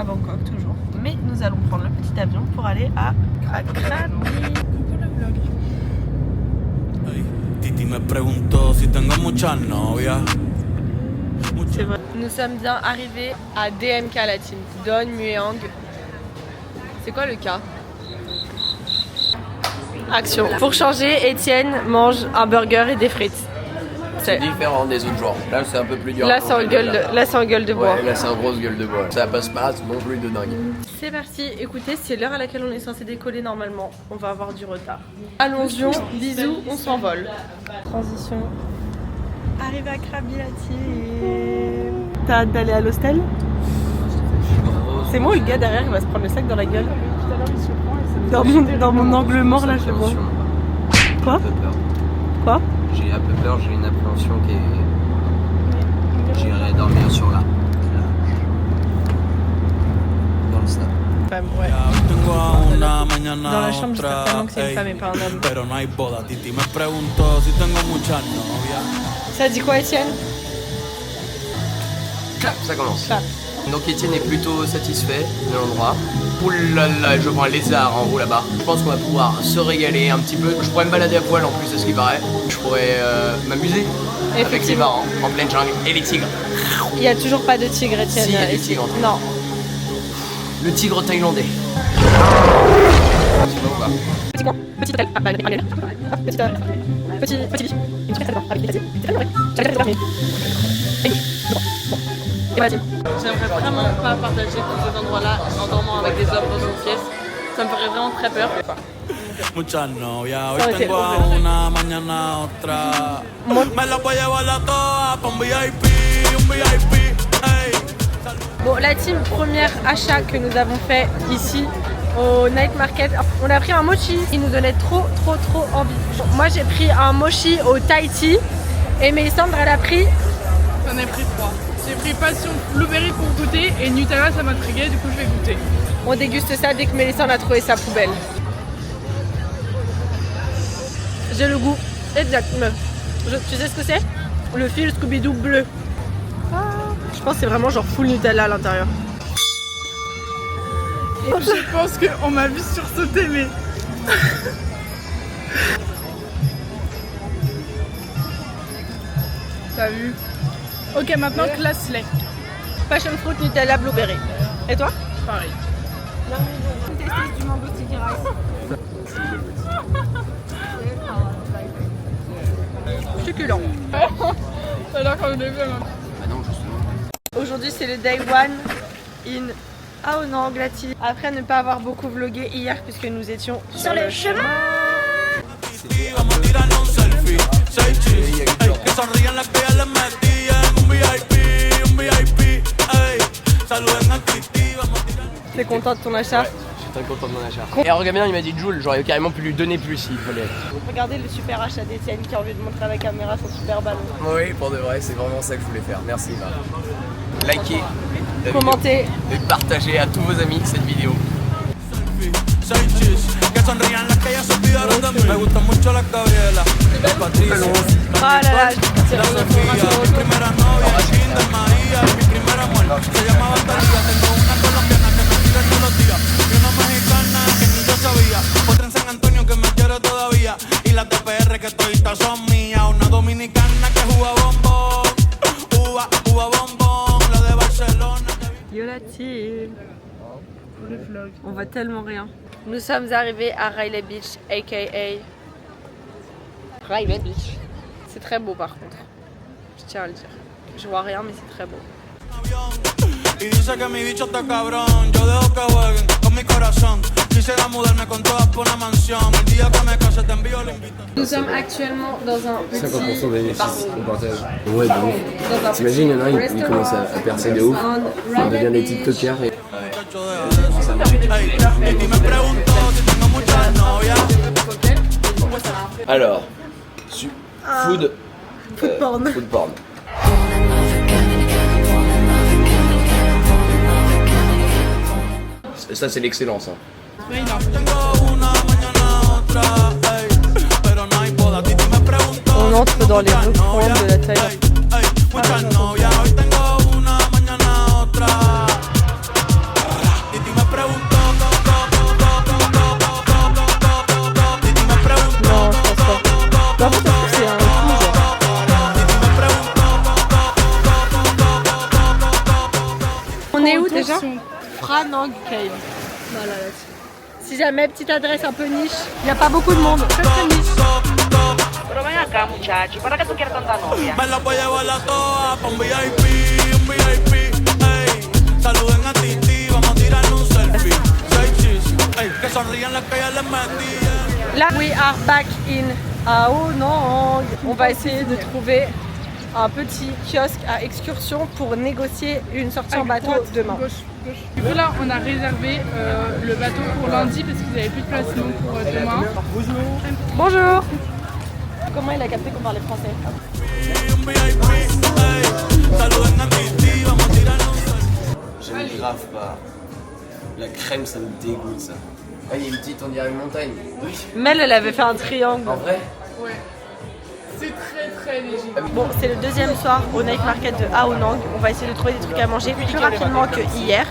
à Bangkok toujours. Mais nous allons prendre le petit avion pour aller à Krabi. Coucou le vlog. Titi me preguntó si tengo muchas novias. C'est vrai. Nous sommes bien arrivés à DMK la team. Don Mueang. C'est quoi le cas? Action. Pour changer, Étienne mange un burger et des frites. C'est différent des autres jours. Là, c'est un peu plus dur. Là, c'est en gueule de bois. Ouais, là, c'est en grosse gueule de bois. Ça passe pas non plus de dingue. C'est parti. Écoutez, c'est l'heure à laquelle on est censé décoller normalement. On va avoir du retard. Allons-y. Bisous, on s'envole. Transition. Arrivé à Krabi la team. T'as hâte d'aller à l'hostel? C'est moi ou le gars derrière qui va se prendre le sac dans la gueule? Dans mon angle mort là, je le vois. Quoi? J'ai un peu peur. Quoi? J'ai un peu peur, j'ai une appréhension qui est... J'irai dormir sur là. Dans le stade. Femme, ouais. Tengo a una, mañana Dans la chambre, j'espère otra. tellement que c'est une Ey, femme et pas un homme. pero no hay boda. Titi me preguntó si tengo muchas novias. Ça dit quoi, Étienne? Clap, ça commence. Clap. Donc Étienne est plutôt satisfait de l'endroit. Ouh là là, je vois un lézard en haut là-bas. Je pense qu'on va pouvoir se régaler un petit peu. Je pourrais me balader à poil en plus, c'est ce qui paraît. Je pourrais m'amuser avec les parents en pleine jungle et les tigres. Il n'y a toujours pas de tigre, Étienne. Si, il y a des tigres. Non. Le tigre thaïlandais. C'est pas ou pas? Petit coin, petit hôtel, ah bah petit lit, une super salle de bain avec des tassés, c'est très vrai. J'avais très bien et voilà. J'aimerais vraiment pas partager tous ces endroits-là en dormant avec des hommes dans une pièce. Ça me ferait vraiment très peur. Muchas novias. Hoy Ça aurait été tengo a horrible. una, mañana otra. Me la voy a llevar a todas pa' un VIP, un VIP. Ey. Bon, la team, premier achat que nous avons fait ici au night market, on a pris un mochi. Il nous donnait trop envie. Moi j'ai pris un mochi au Thai tea et Mélissandre elle a pris. J'en ai pris 3. J'ai pris passion blueberry pour goûter et Nutella ça m'intriguait, du coup je vais goûter. On déguste ça dès que Mélissandre a trouvé sa poubelle. J'ai le goût exact, meuf. Tu sais ce que c'est? Le fil Scooby-Doo bleu. Je pense que c'est vraiment genre full Nutella à l'intérieur. Je pense qu'on m'a vu sursauter mais... T'as vu? Ok, maintenant classe-les. Passion fruit Nutella blueberry. Et toi? Pareil. Du mango sticky rice. Succulent. Alors quand je l'ai vu, Bah non, justement. Aujourd'hui c'est le day one in Aonang-Lati. Après ne pas avoir beaucoup vlogué hier puisque nous étions sur le chemin. Vamos a tirarnos un selfie. Seis chis, ey, que sonrían las que ya les metían. Un VIP, ey. Saluden a Cristi, vamos a tirarnos. T'es content de ton achat? Je suis très content de mon achat. Et regarde bien, il m'a dit Jules, j'aurais carrément pu lui donner plus s'il fallait. Regardez le super achat d'Étienne qui a envie de montrer à la caméra son super ballon. Oui, pour de vrai, c'est vraiment ça que je voulais faire. Merci, Eva. Likez, la Commentez. vidéo et partagez à tous vos amis cette vidéo. Seis chis, que sonrían las que ya se olvidaron de mí. Me gusta mucho la Gabriela, la Patricia, Oh là là, la Sofía, mi primera novia, Kinder María, mi primer amor, se llamaba Talía. Tengo una colombiana que me tira todos los días y una mexicana que ni yo sabía, otra en San Antonio que me quiere todavía y las de PR que toditas son mías, una dominicana que juega bombón, uva bombón, la de Barcelona. Yo la team. On voit tellement rien. Nous sommes arrivés à Riley Beach, aka Riley Beach. C'est très beau par contre. Je tiens à le dire. Je vois rien mais c'est très beau. Y dice que mi bicho está cabrón. Yo dejo que jueguen con mi corazón. Quisiera mudarme con todas por una mansión. El día que me case te envío la invitación. Nous sommes actuellement dans un petit 50% de bénéfices au partage. Ouais, de ouf. T'imagines, il y en a un, il commence à percer de ouf. On devient des tiktokers et... Ey, y me pregunto si tengo muchas novias. Alors, food porn. Food porn. Ça c'est l'excellence. Hein. On entre dans les recoins de la Thaïlande. Phra Nang Cave. Voilà, là-dessus. Si jamais, petite adresse un peu niche, il n'y a pas beaucoup de monde. Très très niche. Pero ven acá, muchacho, ¿para qué tú quieres tanta novia? Me la voy a llevar a todas pa' un VIP, ey. Saluden a Titi, vamos a tirarle un selfie. Seis chis, ey, que sonrían las que ya les metí. Là, we are back in Ao Nang. On va essayer de trouver un petit kiosque à excursion pour négocier une sortie en bateau demain. Gauche. Du coup là on a réservé le bateau pour lundi parce qu'ils n'avaient plus de place sinon pour demain. Bonjour. Comment il a capté qu'on parlait français? J'aime grave pas. La crème, ça me dégoûte ça. Ah, il y a une petite, on dirait une montagne. Mel, elle avait fait un triangle. En vrai? Ouais. C'est très léger. Bon, c'est le deuxième soir au night market de Ao Nang. On va essayer de trouver des trucs à manger plus rapidement que hier.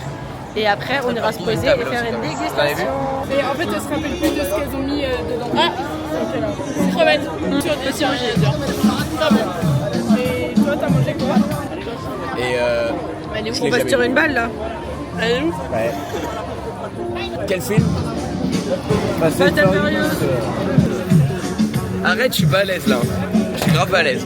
Et après, on ira se poser et faire une dégustation. Et en fait, elle se rappelle plus de ce qu'elles ont mis dedans. Ah, c'est là. Crevettes sur des cerises. Très bon. Et toi, t'as mangé quoi? Et On va se tirer une balle là. Elle est où? Ouais. Quel film? Fast and Furious. Arrête, je suis pas à l'aise là. Je suis grave pas à l'aise.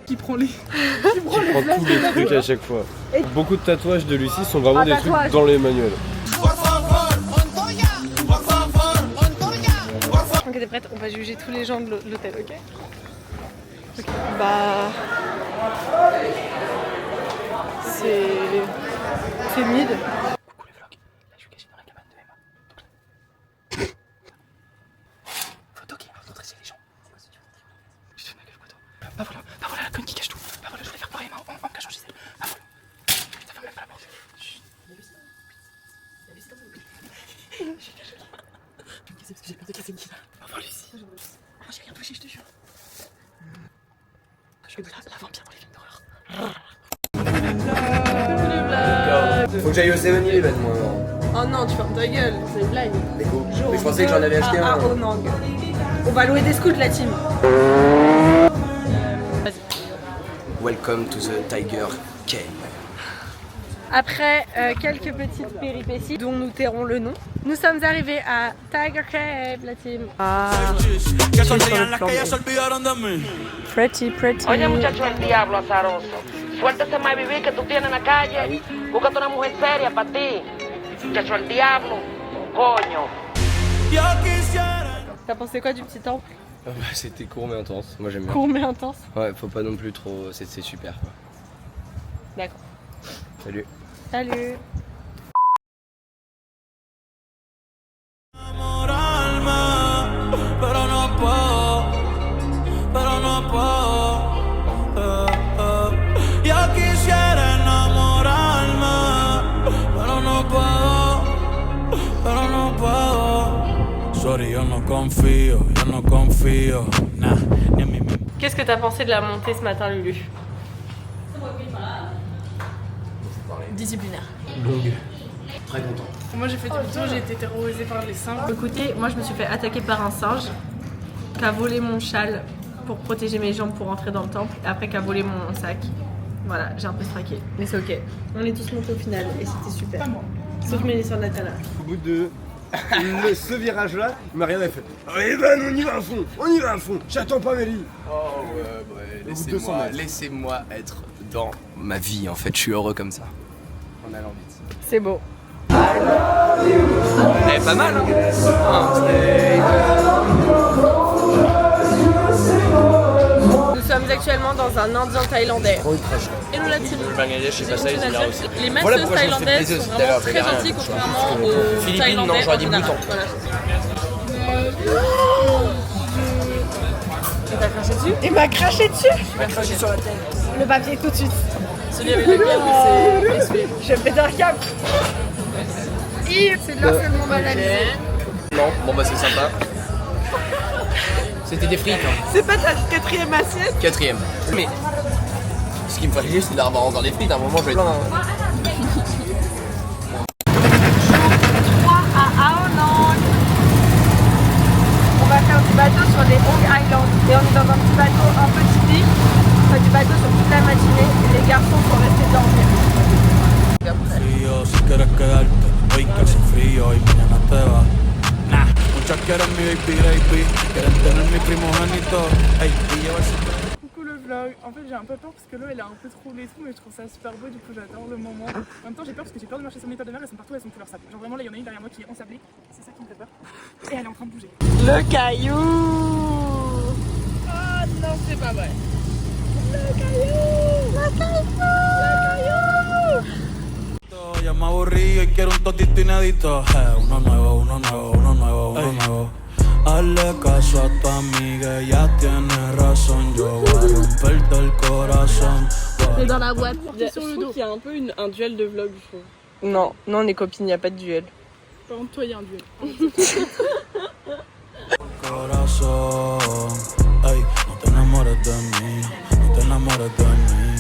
Qui prend les... Je prends tous les trucs à chaque fois. Beaucoup de tatouages de Lucie sont vraiment des tatouage. trucs dans les manuels. Ok, t'es prête? On va juger tous les gens de l'hôtel, ok? Ok. Bah... C'est mid. Coucou les vlogs, là je suis caché dans la cabane de Emma. Photo qui va montrer les gens. Je fais ma gueule photo. Bah voilà la conne qui cache tout. Bah voilà, je voulais faire pareil en cachant Gisèle. Bah voilà. Ça fait même pas la porte. Chut. J'ai caché là. J'ai peur de casser une kid. Au revoir Lucie. Moi j'ai rien touché, je te jure. Je veux la vampire dans les films d'horreur. Faut que j'aille au 7-Eleven moi. Oh non, tu fermes ta gueule, c'est une blague. Mais je pensais que j'en avais acheté un. Ao Nang. On va louer des scouts la team. Vas-y. Welcome to the Tiger Cave. Après quelques petites péripéties dont nous tairons le nom, nous sommes arrivés à Tiger Cave, la team. Ah, Que sonrían las que ya se olvidaron de mí. pretty. Oye, muchacho, el diablo azaroso. Suéltese más vivir que tú tienes en la calle. Búscate una mujer seria para ti. Muchacho, el diablo. Coño. Yo quisiera. T'as pensé quoi du petit temple? C'était court mais intense, moi j'aime bien. Court mais intense. Ouais, faut pas non plus trop, c'est super quoi. D'accord. Salut. Salut. Enamorarme, pero no puedo. Yo quisiera enamorarme, pero no puedo. Sorry, yo no confío, nah, ni en mí mismo. Qu'est-ce que t'as pensé de la montée ce matin, Lulu? Disciplinaire. Longue. Très content. Moi j'ai fait demi-tour, j'ai été terrorisée par les singes. Écoutez, moi je me suis fait attaquer par un singe qui a volé mon châle pour protéger mes jambes pour rentrer dans le temple, et après qui a volé mon sac. Voilà, j'ai un peu straqué, mais c'est ok. On est tous montés au final et c'était super. Sauf Mélissa Natana. Au bout de ce virage là, Marianne a fait allez Van, on y va à fond, j'attends pas Mélie. Oh ouais, Au bout de 200 mètres. laissez-moi être dans ma vie en fait, je suis heureux comme ça. En allant vite. C'est beau. Elle est pas mal Nous sommes actuellement dans un indien thaïlandais. Hello la team. Le Bangladesh, c'est pas ça, ils ont bien aussi. Les Voilà masseuses pourquoi je me suis fait thaïlandaises baiser sont tout à l'heure, vraiment très j'ai rien gentilles à contrairement dire. aux Philippines, Thaïlandais. non, j'aurais dit en général. Bhoutan. Voilà. Il t'a craché dessus? Il m'a craché dessus. Le papier tout de suite. Celui avec lequel il s'est essuyé. Je pète un câble. C'est de l'harcèlement banalisé. Non, bon bah c'est sympa. C'était des frites hein. C'est pas ta quatrième assiette? Quatrième. Mais ce qui me ferait chier c'est d'avoir encore des frites, à un moment je vais être plein. À Ao Nang. On va faire du bateau sur les Hong Thaïlande. Et on est dans un petit bateau un peu typique. On fait du bateau sur toute la matinée et les garçons sont restés dormir. Frío, si quieres quedarte, hoy que hace frío y mañana te vas. Nah, muchas quieren mi baby, quieren tener mi primogénito, ey, y llevarse. Coucou le vlog. En fait j'ai un peu peur parce que l'eau elle est un peu troublée et tout, mais je trouve ça super beau, du coup j'adore le moment. En même temps j'ai peur parce que j'ai peur de marcher sur mes tas de mer, elles sont partout, elles sont couleur sable. Genre vraiment là il y en a une derrière moi qui est ensablée, c'est ça qui me fait peur. Et elle est en train de bouger. Le caillou. Ah non c'est pas vrai. Ya me aburrí y quiero un totito inédito. Uno nuevo, uno nuevo, uno nuevo, uno nuevo. Hazle caso a tu amiga, ella tiene razón. Yo voy a romperte el corazón. Et dans la boîte, Je sur le dos. qu'il y a un peu un duel de vlog, je trouve. Non, non, on est copines, il n'y a pas de duel. Par contre toi il y a un duel. Corazón, ey, no te enamores de mí, no te enamores de mí.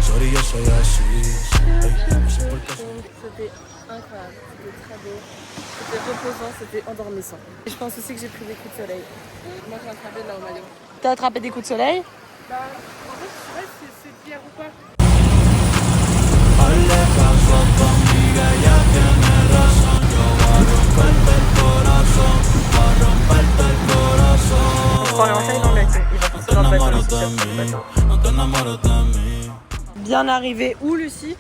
Sorry, yo soy así. Ey, no sé por qué soy. C'était incroyable, c'était très beau, c'était reposant, c'était endormissant. Et je pense aussi que j'ai pris des coups de soleil. Moi j'ai attrapé de là au maillot. T'as attrapé des coups de soleil? Bah en fait je sais pas si c'est pierre ou pas. Hazle caso a tu amiga, ella tiene razón. Yo voy a romperte el corazón, voy a romperte el corazón. On va en Thaïlande, il va passer dans le bateau aussi, sur le bateau. No te enamores de mí. Bien arrivé où, Lucie?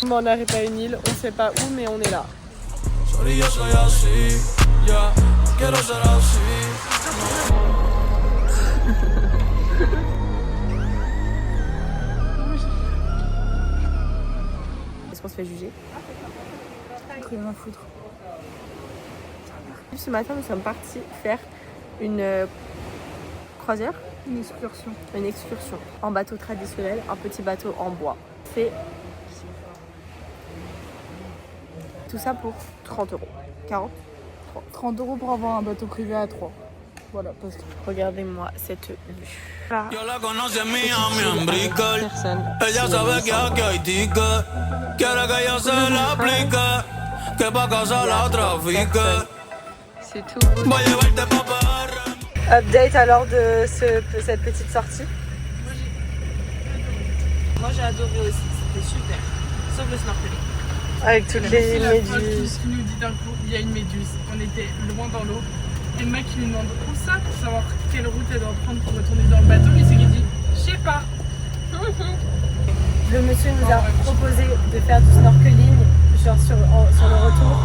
On n'arrive pas à une île, on sait pas où, mais on est là. Sorry, yo soy así, ya, no quiero ser así. Est-ce qu'on se fait juger? Rien à foutre. Ce matin, nous sommes partis faire une croisière. Une excursion. Une excursion en bateau traditionnel, un petit bateau en bois. C'est tout ça pour 30 €. 40? 30 € pour avoir un bateau privé à 3. Voilà, parce que... Regardez-moi cette vue. Là, Yo la conocí en Miami, en Brickell. personne. Ella sabe que aquí hay ticket. Quiere que yo se la aplique. Que pa' casa la trafique. C'est tout. Voy a llevarte pa' PR. Update alors de cette petite sortie. Moi j'ai adoré aussi, c'était super. Sauf le snorkeling. Avec toutes les C'est la folle méduses. qui nous dit d'un coup, il y a une méduse. On était loin dans l'eau. Et le mec il nous demande où ça pour savoir quelle route elle doit prendre pour retourner dans le bateau. Mais c'est qu'il dit, je sais pas. Le monsieur nous a proposé de faire du snorkeling genre sur le retour.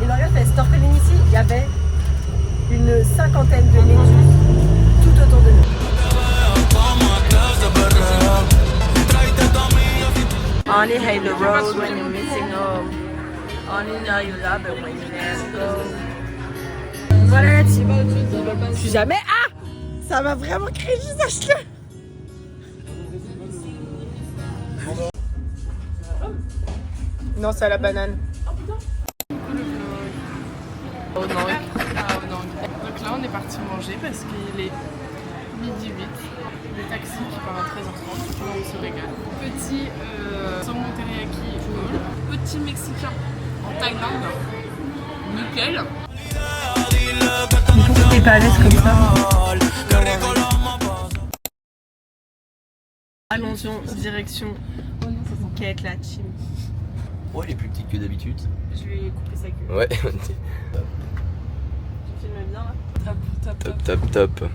Et dans le fait snorkeling ici, il y avait une cinquantaine de méduses tout autour de nous. Only hate the road when you're missing home. Only know you love it when you never go. Voilà, je suis jamais. Ah! Ça m'a vraiment créé le visage là! Non, c'est à la banane. Oh non. Donc là on est parti manger parce qu'il est midi 8. Le taxi qui part à 13h30. Là on se régale. Petit saumon teriyaki roll. Petit mexicain en Thaïlande. Nickel. T'es pas à l'aise comme ça. Allons-y, direction Quête la team. Ouais, elle est plus petite que d'habitude. Je vais couper sa queue. Ouais. Tu filmes bien là? Top, top, top.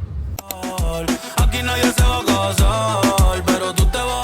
Aquí nadie se va a casar, pero tú te vas